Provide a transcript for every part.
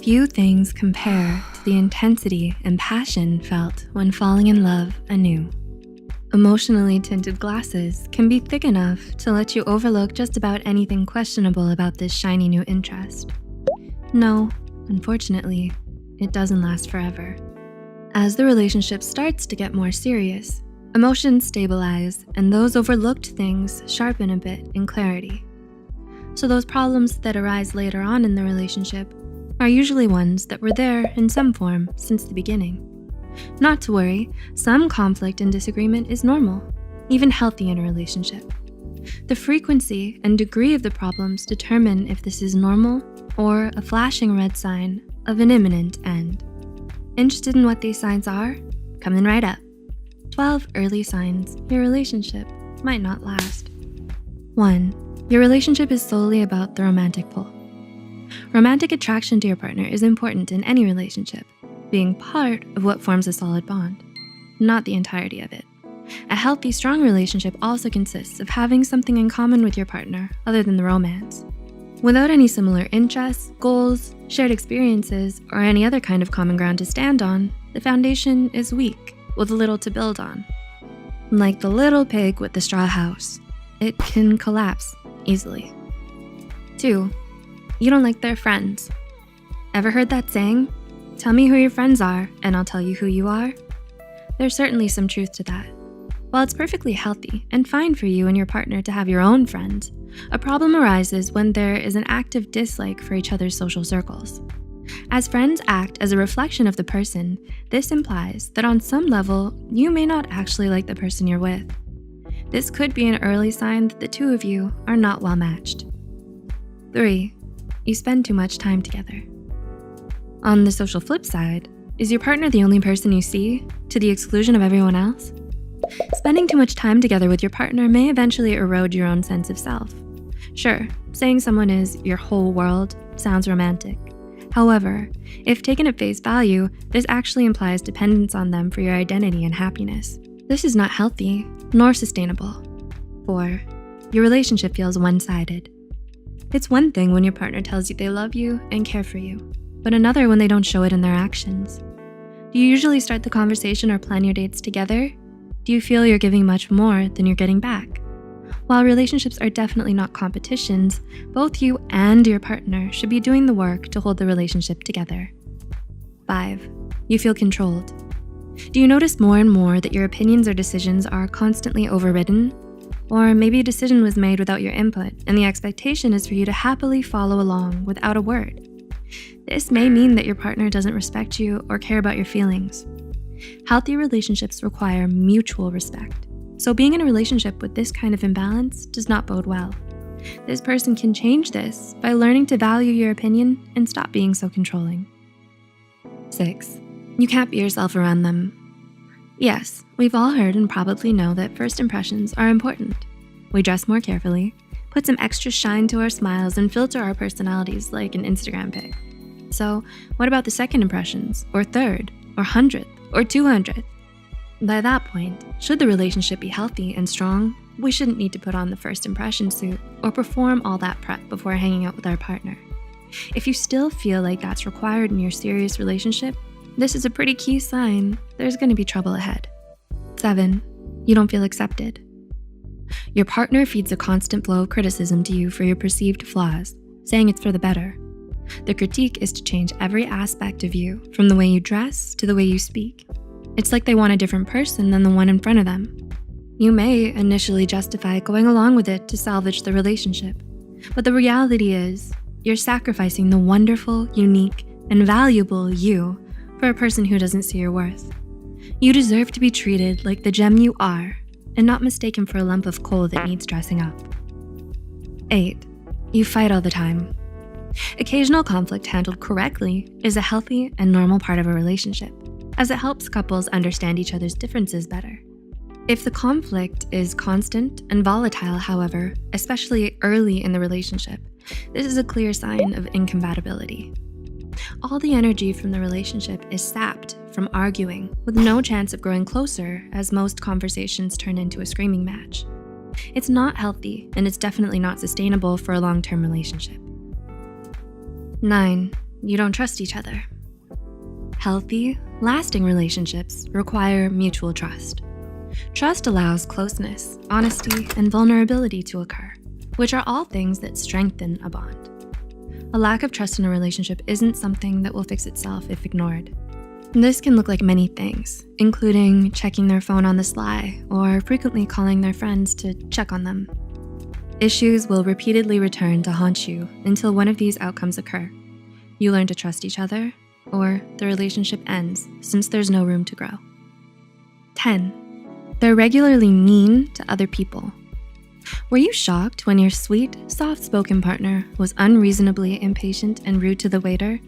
Few things compare to the intensity and passion felt when falling in love anew. Emotionally tinted glasses can be thick enough to let you overlook just about anything questionable about this shiny new interest. No, unfortunately, it doesn't last forever. As the relationship starts to get more serious, emotions stabilize and those overlooked things sharpen a bit in clarity. So those problems that arise later on in the relationship are usually ones that were there in some form since the beginning. Not to worry, some conflict and disagreement is normal, even healthy in a relationship. The frequency and degree of the problems determine if this is normal or a flashing red sign of an imminent end. Interested in what these signs are? Coming right up. 12 early signs your relationship might not last. 1. Your relationship is solely about the romantic pull. Romantic attraction to your partner is important in any relationship, being part of what forms a solid bond, not the entirety of it. A healthy, strong relationship also consists of having something in common with your partner other than the romance. Without any similar interests, goals, shared experiences, or any other kind of common ground to stand on, the foundation is weak with little to build on. Like the little pig with the straw house, it can collapse easily. 2. You don't like their friends. Ever heard that saying? Tell me who your friends are, and I'll tell you who you are. There's certainly some truth to that. While it's perfectly healthy and fine for you and your partner to have your own friends, a problem arises when there is an active dislike for each other's social circles. As friends act as a reflection of the person, this implies that on some level, you may not actually like the person you're with. This could be an early sign that the two of you are not well matched. 3. You spend too much time together. On the social flip side, is your partner the only person you see, to the exclusion of everyone else? Spending too much time together with your partner may eventually erode your own sense of self. Sure, saying someone is your whole world sounds romantic. However, if taken at face value, this actually implies dependence on them for your identity and happiness. This is not healthy, nor sustainable. 4. Your relationship feels one-sided. It's one thing when your partner tells you they love you and care for you, but another when they don't show it in their actions. Do you usually start the conversation or plan your dates together? Do you feel you're giving much more than you're getting back? While relationships are definitely not competitions, both you and your partner should be doing the work to hold the relationship together. 5. You feel controlled. Do you notice more and more that your opinions or decisions are constantly overridden? Or maybe a decision was made without your input and the expectation is for you to happily follow along without a word. This may mean that your partner doesn't respect you or care about your feelings. Healthy relationships require mutual respect. So being in a relationship with this kind of imbalance does not bode well. This person can change this by learning to value your opinion and stop being so controlling. 6. You can't be yourself around them. Yes, we've all heard and probably know that first impressions are important. We dress more carefully, put some extra shine to our smiles, and filter our personalities like an Instagram pic. So what about the second impressions, or third, or 100th, or 200th? By that point, should the relationship be healthy and strong, we shouldn't need to put on the first impression suit or perform all that prep before hanging out with our partner. If you still feel like that's required in your serious relationship, this is a pretty key sign there's going to be trouble ahead. 7. You don't feel accepted. Your partner feeds a constant flow of criticism to you for your perceived flaws, saying it's for the better. The critique is to change every aspect of you, from the way you dress to the way you speak. It's like they want a different person than the one in front of them. You may initially justify going along with it to salvage the relationship, but the reality is you're sacrificing the wonderful, unique, and valuable you for a person who doesn't see your worth. You deserve to be treated like the gem you are and not mistaken for a lump of coal that needs dressing up. 8. You fight all the time. Occasional conflict handled correctly is a healthy and normal part of a relationship, as it helps couples understand each other's differences better. If the conflict is constant and volatile, however, especially early in the relationship, this is a clear sign of incompatibility. All the energy from the relationship is sapped from arguing, with no chance of growing closer as most conversations turn into a screaming match. It's not healthy, and it's definitely not sustainable for a long-term relationship. 9. you don't trust each other. Healthy, lasting relationships require mutual trust. Trust allows closeness, honesty, and vulnerability to occur, which are all things that strengthen a bond. A lack of trust in a relationship isn't something that will fix itself if ignored. This can look like many things, including checking their phone on the sly or frequently calling their friends to check on them. Issues will repeatedly return to haunt you until one of these outcomes occur. You learn to trust each other, or the relationship ends since there's no room to grow. 10. They're regularly mean to other people. Were you shocked when your sweet, soft-spoken partner was unreasonably impatient and rude to the waiter?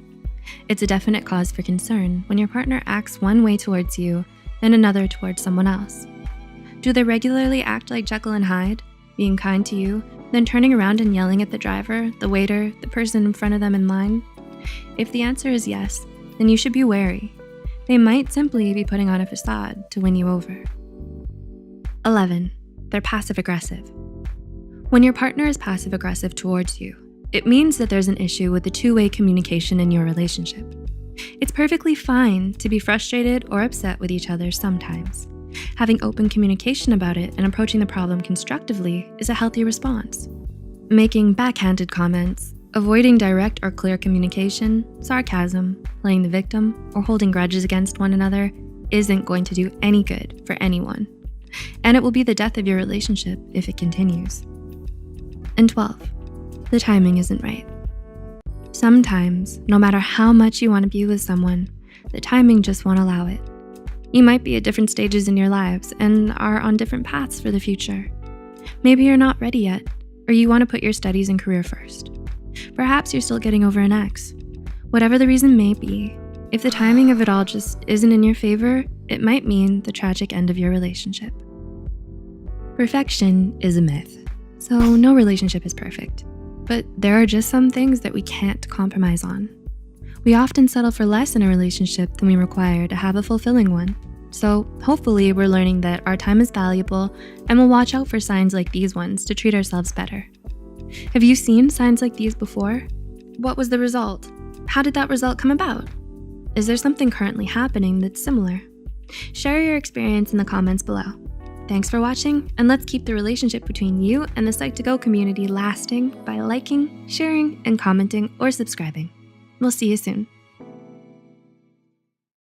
It's a definite cause for concern when your partner acts one way towards you and another towards someone else. Do they regularly act like Jekyll and Hyde, being kind to you, then turning around and yelling at the driver, the waiter, the person in front of them in line? If the answer is yes, then you should be wary. They might simply be putting on a facade to win you over. 11. They're passive-aggressive. When your partner is passive-aggressive towards you, it means that there's an issue with the two-way communication in your relationship. It's perfectly fine to be frustrated or upset with each other sometimes. Having open communication about it and approaching the problem constructively is a healthy response. Making backhanded comments, avoiding direct or clear communication, sarcasm, playing the victim, or holding grudges against one another isn't going to do any good for anyone. And it will be the death of your relationship if it continues. And 12, the timing isn't right. Sometimes, no matter how much you want to be with someone, the timing just won't allow it. You might be at different stages in your lives and are on different paths for the future. Maybe you're not ready yet, or you want to put your studies and career first. Perhaps you're still getting over an ex. Whatever the reason may be, if the timing of it all just isn't in your favor, it might mean the tragic end of your relationship. Perfection is a myth. So no relationship is perfect, but there are just some things that we can't compromise on. We often settle for less in a relationship than we require to have a fulfilling one. So hopefully we're learning that our time is valuable and we'll watch out for signs like these ones to treat ourselves better. Have you seen signs like these before? What was the result? How did that result come about? Is there something currently happening that's similar? Share your experience in the comments below. Thanks for watching, and let's keep the relationship between you and the Psych2Go community lasting by liking, sharing, and commenting or subscribing. We'll see you soon.